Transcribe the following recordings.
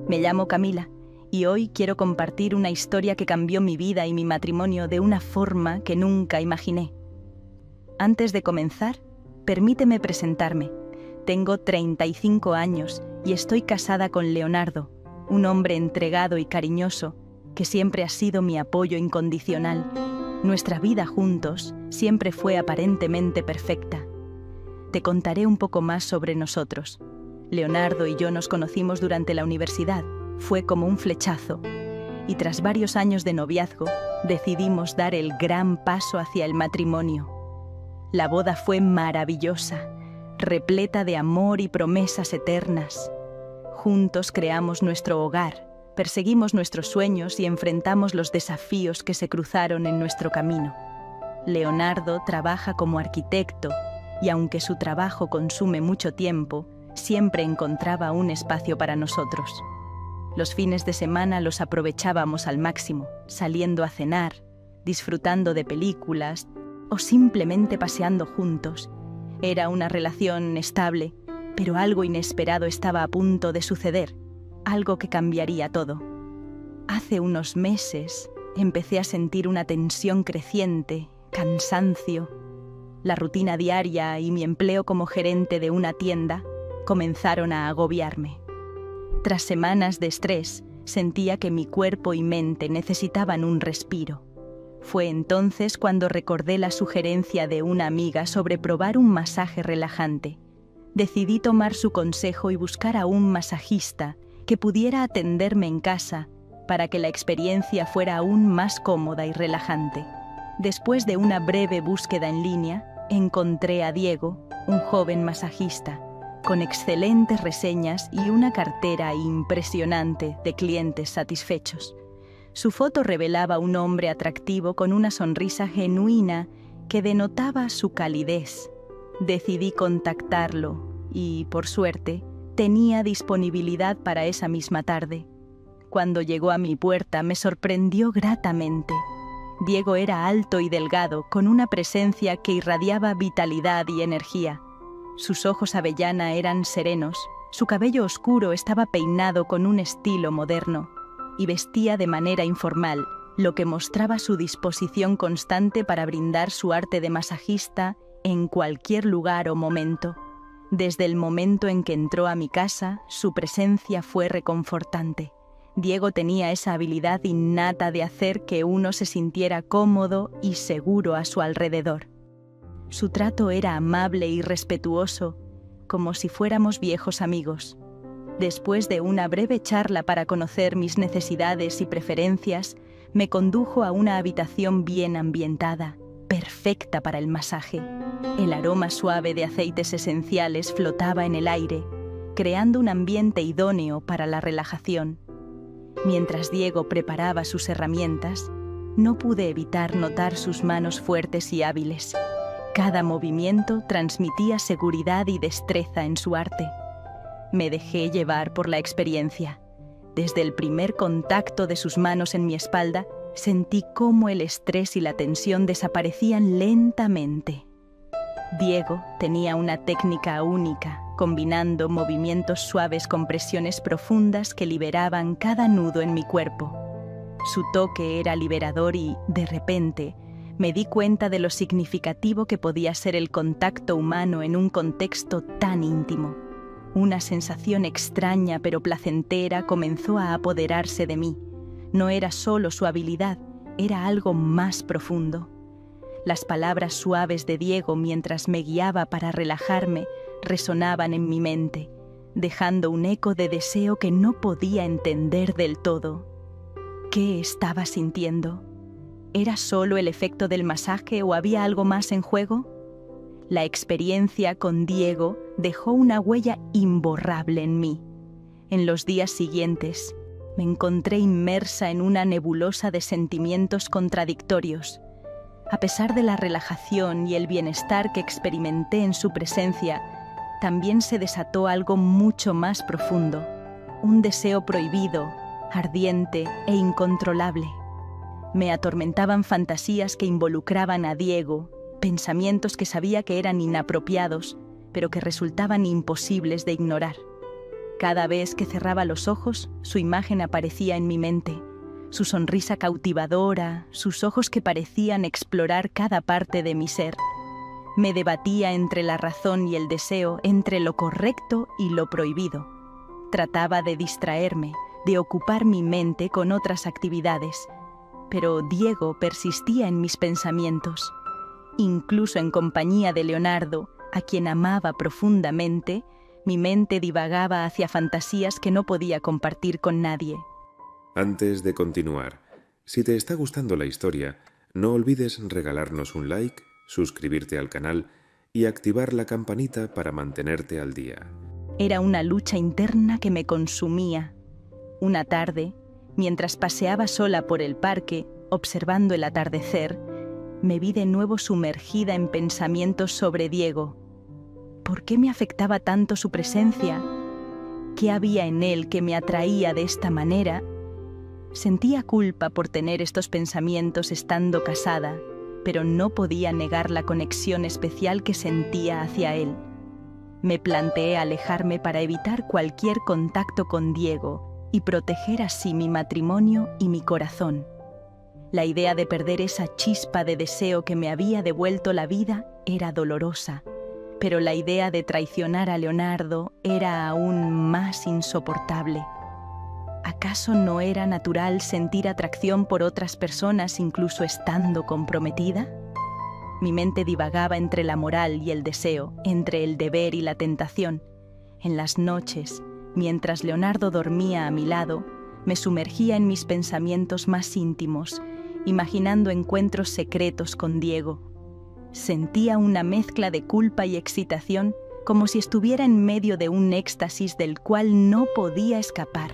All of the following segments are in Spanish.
Me llamo Camila y hoy quiero compartir una historia que cambió mi vida y mi matrimonio de una forma que nunca imaginé. Antes de comenzar, permíteme presentarme. Tengo 35 años y estoy casada con Leonardo, un hombre entregado y cariñoso que siempre ha sido mi apoyo incondicional. Nuestra vida juntos siempre fue aparentemente perfecta. Te contaré un poco más sobre nosotros. Leonardo y yo nos conocimos durante la universidad. Fue como un flechazo. Y tras varios años de noviazgo, decidimos dar el gran paso hacia el matrimonio. La boda fue maravillosa, repleta de amor y promesas eternas. Juntos creamos nuestro hogar, perseguimos nuestros sueños y enfrentamos los desafíos que se cruzaron en nuestro camino. Leonardo trabaja como arquitecto y aunque su trabajo consume mucho tiempo, siempre encontraba un espacio para nosotros. Los fines de semana los aprovechábamos al máximo, saliendo a cenar, disfrutando de películas o simplemente paseando juntos. Era una relación estable, pero algo inesperado estaba a punto de suceder, algo que cambiaría todo. Hace unos meses empecé a sentir una tensión creciente, cansancio. La rutina diaria y mi empleo como gerente de una tienda comenzaron a agobiarme. Tras semanas de estrés, sentía que mi cuerpo y mente necesitaban un respiro. Fue entonces cuando recordé la sugerencia de una amiga sobre probar un masaje relajante. Decidí tomar su consejo y buscar a un masajista que pudiera atenderme en casa para que la experiencia fuera aún más cómoda y relajante. Después de una breve búsqueda en línea, encontré a Diego, un joven masajista, con excelentes reseñas y una cartera impresionante de clientes satisfechos. Su foto revelaba un hombre atractivo con una sonrisa genuina que denotaba su calidez. Decidí contactarlo y, por suerte, tenía disponibilidad para esa misma tarde. Cuando llegó a mi puerta me sorprendió gratamente. Diego era alto y delgado, con una presencia que irradiaba vitalidad y energía. Sus ojos avellana eran serenos, su cabello oscuro estaba peinado con un estilo moderno y vestía de manera informal, lo que mostraba su disposición constante para brindar su arte de masajista en cualquier lugar o momento. Desde el momento en que entró a mi casa, su presencia fue reconfortante. Diego tenía esa habilidad innata de hacer que uno se sintiera cómodo y seguro a su alrededor. Su trato era amable y respetuoso, como si fuéramos viejos amigos. Después de una breve charla para conocer mis necesidades y preferencias, me condujo a una habitación bien ambientada, perfecta para el masaje. El aroma suave de aceites esenciales flotaba en el aire, creando un ambiente idóneo para la relajación. Mientras Diego preparaba sus herramientas, no pude evitar notar sus manos fuertes y hábiles. Cada movimiento transmitía seguridad y destreza en su arte. Me dejé llevar por la experiencia. Desde el primer contacto de sus manos en mi espalda, sentí cómo el estrés y la tensión desaparecían lentamente. Diego tenía una técnica única, combinando movimientos suaves con presiones profundas que liberaban cada nudo en mi cuerpo. Su toque era liberador y, de repente, me di cuenta de lo significativo que podía ser el contacto humano en un contexto tan íntimo. Una sensación extraña pero placentera comenzó a apoderarse de mí. No era solo su habilidad, era algo más profundo. Las palabras suaves de Diego mientras me guiaba para relajarme resonaban en mi mente, dejando un eco de deseo que no podía entender del todo. ¿Qué estaba sintiendo? ¿Era solo el efecto del masaje o había algo más en juego? La experiencia con Diego dejó una huella imborrable en mí. En los días siguientes, me encontré inmersa en una nebulosa de sentimientos contradictorios. A pesar de la relajación y el bienestar que experimenté en su presencia, también se desató algo mucho más profundo, un deseo prohibido, ardiente e incontrolable. Me atormentaban fantasías que involucraban a Diego, pensamientos que sabía que eran inapropiados, pero que resultaban imposibles de ignorar. Cada vez que cerraba los ojos, su imagen aparecía en mi mente. Su sonrisa cautivadora, sus ojos que parecían explorar cada parte de mi ser. Me debatía entre la razón y el deseo, entre lo correcto y lo prohibido. Trataba de distraerme, de ocupar mi mente con otras actividades, pero Diego persistía en mis pensamientos. Incluso en compañía de Leonardo, a quien amaba profundamente, mi mente divagaba hacia fantasías que no podía compartir con nadie. Antes de continuar, si te está gustando la historia, no olvides regalarnos un like, suscribirte al canal y activar la campanita para mantenerte al día. Era una lucha interna que me consumía. Una tarde, mientras paseaba sola por el parque, observando el atardecer, me vi de nuevo sumergida en pensamientos sobre Diego. ¿Por qué me afectaba tanto su presencia? ¿Qué había en él que me atraía de esta manera? Sentía culpa por tener estos pensamientos estando casada, pero no podía negar la conexión especial que sentía hacia él. Me planteé alejarme para evitar cualquier contacto con Diego y proteger así mi matrimonio y mi corazón. La idea de perder esa chispa de deseo que me había devuelto la vida era dolorosa, pero la idea de traicionar a Leonardo era aún más insoportable. ¿Acaso no era natural sentir atracción por otras personas incluso estando comprometida? Mi mente divagaba entre la moral y el deseo, entre el deber y la tentación. En las noches, mientras Leonardo dormía a mi lado, me sumergía en mis pensamientos más íntimos, imaginando encuentros secretos con Diego. Sentía una mezcla de culpa y excitación, como si estuviera en medio de un éxtasis del cual no podía escapar.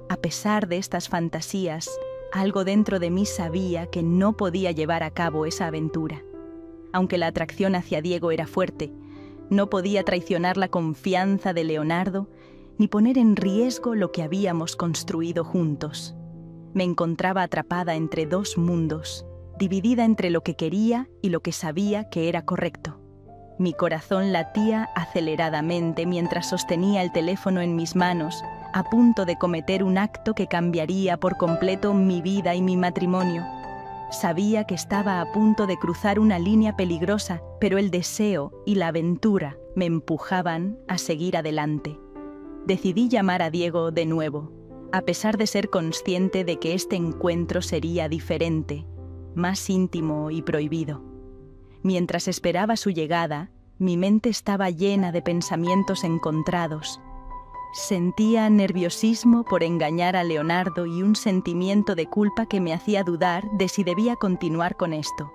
A pesar de estas fantasías, algo dentro de mí sabía que no podía llevar a cabo esa aventura. Aunque la atracción hacia Diego era fuerte, no podía traicionar la confianza de Leonardo ni poner en riesgo lo que habíamos construido juntos. Me encontraba atrapada entre dos mundos, dividida entre lo que quería y lo que sabía que era correcto. Mi corazón latía aceleradamente mientras sostenía el teléfono en mis manos, a punto de cometer un acto que cambiaría por completo mi vida y mi matrimonio. Sabía que estaba a punto de cruzar una línea peligrosa, pero el deseo y la aventura me empujaban a seguir adelante. Decidí llamar a Diego de nuevo, a pesar de ser consciente de que este encuentro sería diferente, más íntimo y prohibido. Mientras esperaba su llegada, mi mente estaba llena de pensamientos encontrados. Sentía nerviosismo por engañar a Leonardo y un sentimiento de culpa que me hacía dudar de si debía continuar con esto.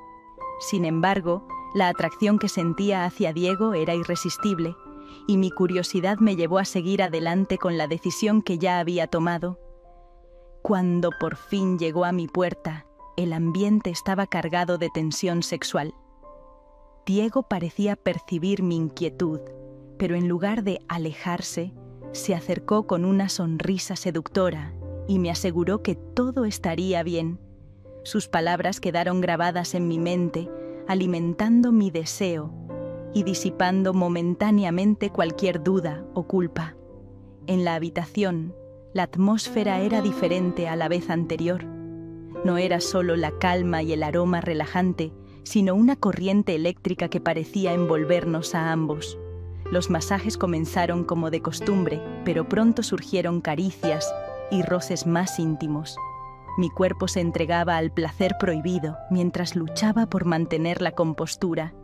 Sin embargo, la atracción que sentía hacia Diego era irresistible, y mi curiosidad me llevó a seguir adelante con la decisión que ya había tomado. Cuando por fin llegó a mi puerta, el ambiente estaba cargado de tensión sexual. Diego parecía percibir mi inquietud, pero en lugar de alejarse, se acercó con una sonrisa seductora y me aseguró que todo estaría bien. Sus palabras quedaron grabadas en mi mente, alimentando mi deseo y disipando momentáneamente cualquier duda o culpa. En la habitación, la atmósfera era diferente a la vez anterior. No era solo la calma y el aroma relajante, sino una corriente eléctrica que parecía envolvernos a ambos. Los masajes comenzaron como de costumbre, pero pronto surgieron caricias y roces más íntimos. Mi cuerpo se entregaba al placer prohibido mientras luchaba por mantener la compostura.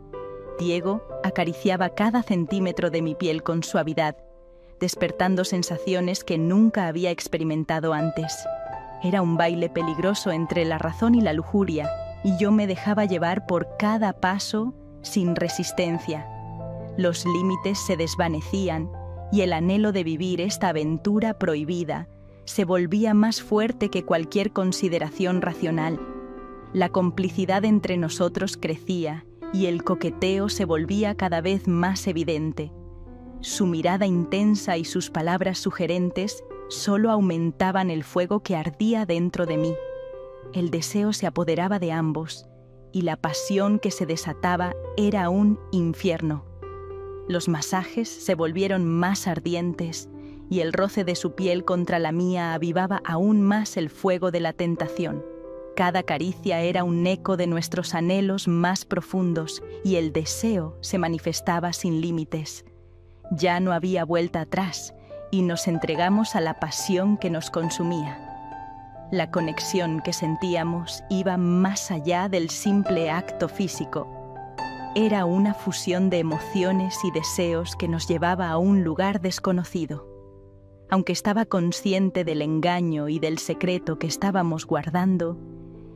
Diego acariciaba cada centímetro de mi piel con suavidad, despertando sensaciones que nunca había experimentado antes. Era un baile peligroso entre la razón y la lujuria, y yo me dejaba llevar por cada paso sin resistencia. Los límites se desvanecían y el anhelo de vivir esta aventura prohibida se volvía más fuerte que cualquier consideración racional. La complicidad entre nosotros crecía y el coqueteo se volvía cada vez más evidente. Su mirada intensa y sus palabras sugerentes solo aumentaban el fuego que ardía dentro de mí. El deseo se apoderaba de ambos y la pasión que se desataba era un infierno. Los masajes se volvieron más ardientes y el roce de su piel contra la mía avivaba aún más el fuego de la tentación. Cada caricia era un eco de nuestros anhelos más profundos y el deseo se manifestaba sin límites. Ya no había vuelta atrás y nos entregamos a la pasión que nos consumía. La conexión que sentíamos iba más allá del simple acto físico. Era una fusión de emociones y deseos que nos llevaba a un lugar desconocido. Aunque estaba consciente del engaño y del secreto que estábamos guardando,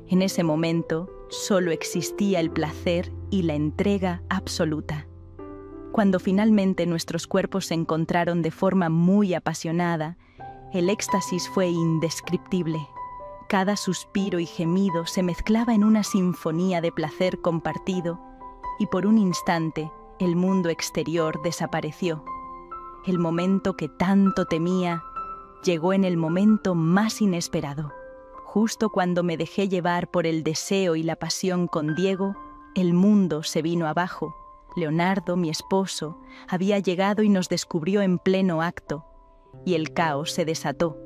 en ese momento solo existía el placer y la entrega absoluta. Cuando finalmente nuestros cuerpos se encontraron de forma muy apasionada, el éxtasis fue indescriptible. Cada suspiro y gemido se mezclaba en una sinfonía de placer compartido y por un instante el mundo exterior desapareció. El momento que tanto temía llegó en el momento más inesperado. Justo cuando me dejé llevar por el deseo y la pasión con Diego, el mundo se vino abajo. Leonardo, mi esposo, había llegado y nos descubrió en pleno acto, y el caos se desató.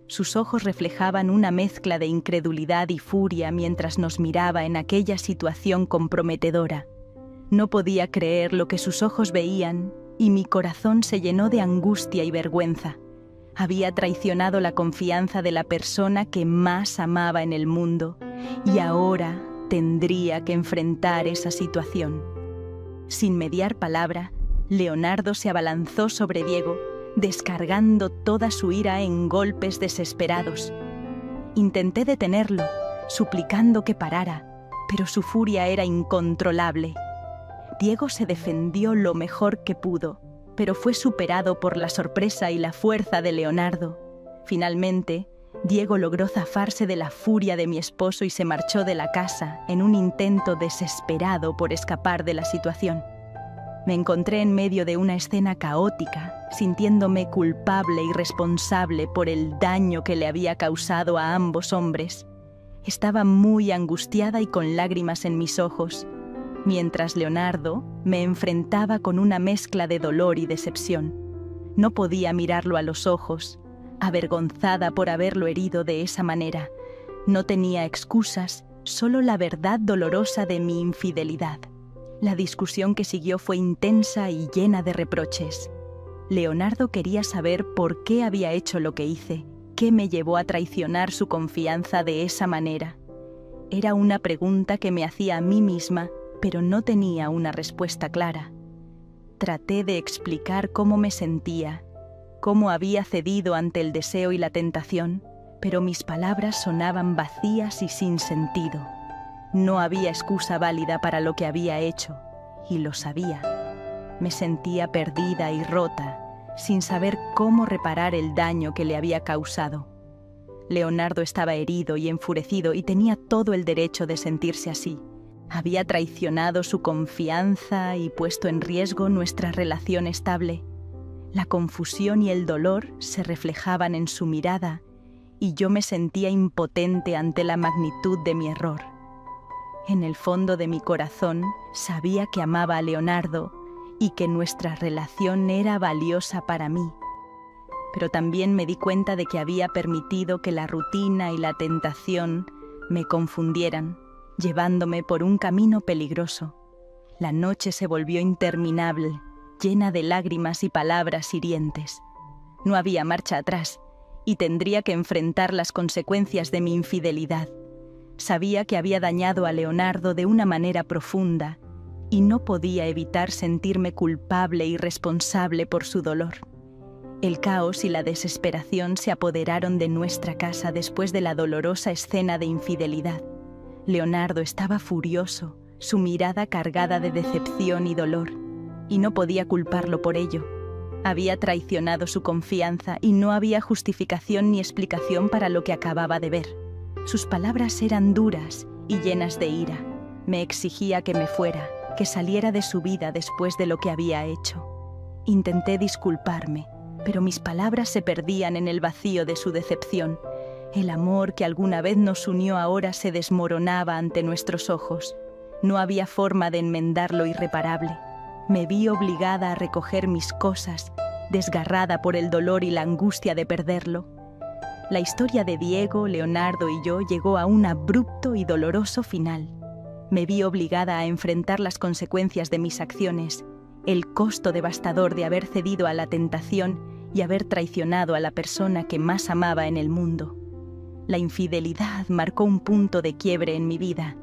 Sus ojos reflejaban una mezcla de incredulidad y furia mientras nos miraba en aquella situación comprometedora. No podía creer lo que sus ojos veían y mi corazón se llenó de angustia y vergüenza. Había traicionado la confianza de la persona que más amaba en el mundo y ahora tendría que enfrentar esa situación. Sin mediar palabra, Leonardo se abalanzó sobre Diego, descargando toda su ira en golpes desesperados. Intenté detenerlo, suplicando que parara, pero su furia era incontrolable. Diego se defendió lo mejor que pudo, pero fue superado por la sorpresa y la fuerza de Leonardo. Finalmente, Diego logró zafarse de la furia de mi esposo y se marchó de la casa en un intento desesperado por escapar de la situación. Me encontré en medio de una escena caótica, sintiéndome culpable y responsable por el daño que le había causado a ambos hombres. Estaba muy angustiada y con lágrimas en mis ojos, mientras Leonardo me enfrentaba con una mezcla de dolor y decepción. No podía mirarlo a los ojos, avergonzada por haberlo herido de esa manera. No tenía excusas, solo la verdad dolorosa de mi infidelidad. La discusión que siguió fue intensa y llena de reproches. Leonardo quería saber por qué había hecho lo que hice, qué me llevó a traicionar su confianza de esa manera. Era una pregunta que me hacía a mí misma, pero no tenía una respuesta clara. Traté de explicar cómo me sentía, cómo había cedido ante el deseo y la tentación, pero mis palabras sonaban vacías y sin sentido. No había excusa válida para lo que había hecho, y lo sabía. Me sentía perdida y rota, sin saber cómo reparar el daño que le había causado. Leonardo estaba herido y enfurecido y tenía todo el derecho de sentirse así. Había traicionado su confianza y puesto en riesgo nuestra relación estable. La confusión y el dolor se reflejaban en su mirada, y yo me sentía impotente ante la magnitud de mi error. En el fondo de mi corazón sabía que amaba a Leonardo y que nuestra relación era valiosa para mí. Pero también me di cuenta de que había permitido que la rutina y la tentación me confundieran, llevándome por un camino peligroso. La noche se volvió interminable, llena de lágrimas y palabras hirientes. No había marcha atrás y tendría que enfrentar las consecuencias de mi infidelidad. Sabía que había dañado a Leonardo de una manera profunda y no podía evitar sentirme culpable y responsable por su dolor. El caos y la desesperación se apoderaron de nuestra casa después de la dolorosa escena de infidelidad. Leonardo estaba furioso, su mirada cargada de decepción y dolor, y no podía culparlo por ello. Había traicionado su confianza y no había justificación ni explicación para lo que acababa de ver. Sus palabras eran duras y llenas de ira. Me exigía que me fuera, que saliera de su vida después de lo que había hecho. Intenté disculparme, pero mis palabras se perdían en el vacío de su decepción. El amor que alguna vez nos unió ahora se desmoronaba ante nuestros ojos. No había forma de enmendar lo irreparable. Me vi obligada a recoger mis cosas desgarrada por el dolor y la angustia de perderlo. La historia de Diego, Leonardo y yo llegó a un abrupto y doloroso final. Me vi obligada a enfrentar las consecuencias de mis acciones, el costo devastador de haber cedido a la tentación y haber traicionado a la persona que más amaba en el mundo. La infidelidad marcó un punto de quiebre en mi vida.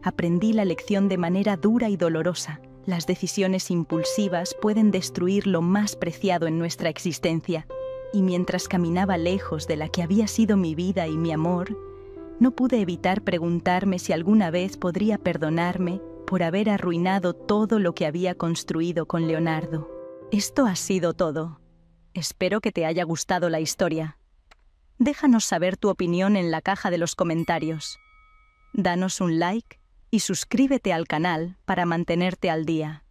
Aprendí la lección de manera dura y dolorosa. Las decisiones impulsivas pueden destruir lo más preciado en nuestra existencia. Y mientras caminaba lejos de la que había sido mi vida y mi amor, no pude evitar preguntarme si alguna vez podría perdonarme por haber arruinado todo lo que había construido con Leonardo. Esto ha sido todo. Espero que te haya gustado la historia. Déjanos saber tu opinión en la caja de los comentarios. Danos un like y suscríbete al canal para mantenerte al día.